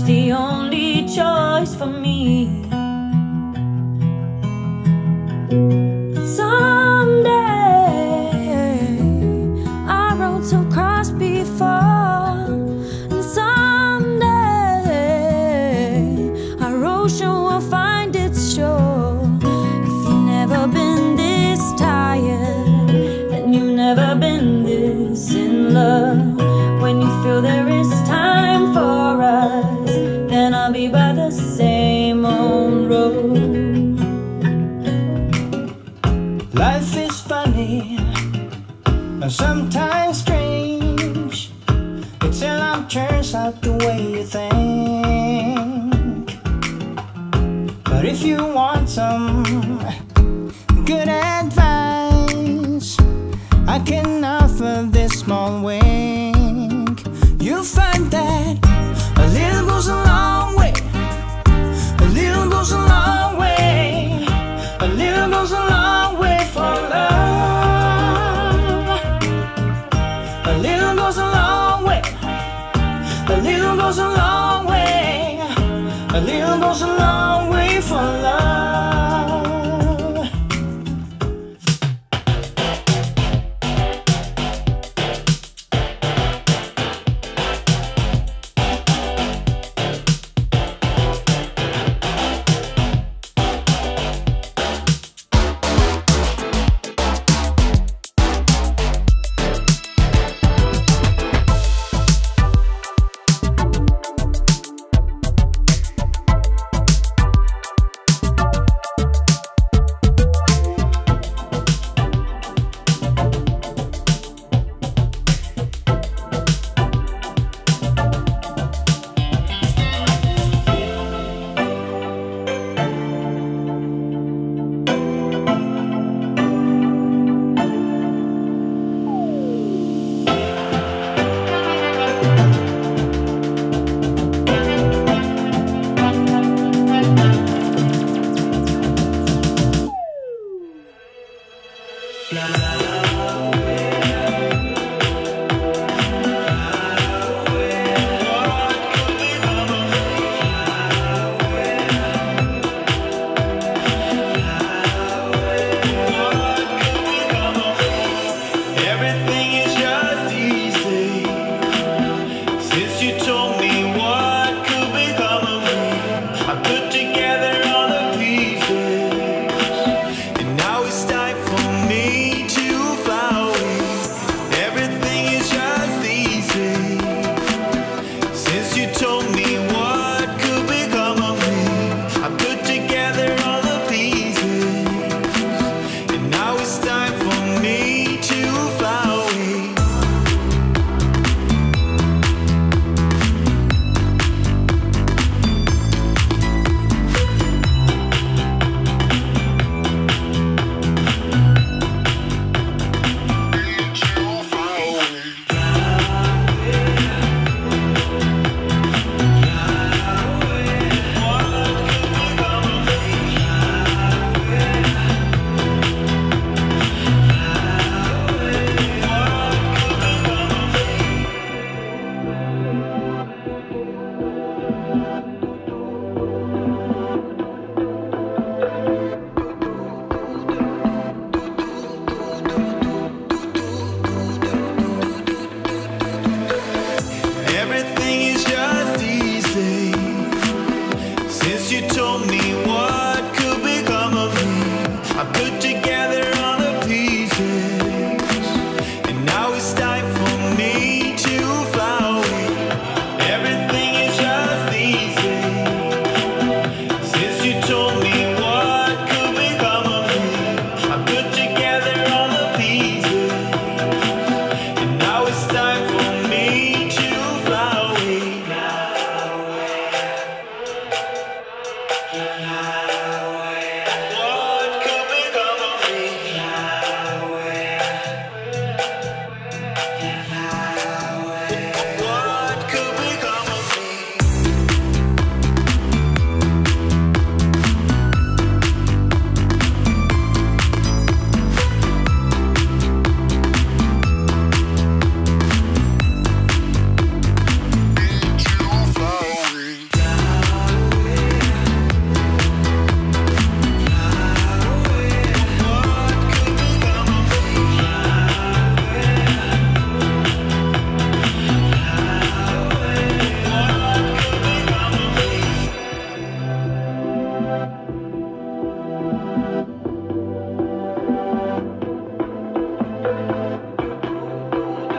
it's the only choice for me. But someday I wrote some cross before, and someday our ocean will find its shore. If you've never been this tired, then you've never been this in love. When you feel there is time for us, then I'll be by the same old road. Life is funny, and sometimes strange. It seldom turns out the way you think. But if you want some good advice, I can offer this small wink. You'll find that a little goes a long way. A little goes a long way. A little goes a long way for love. A little goes a long way. A little goes a long way. A little goes a long way for love.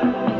Thank you.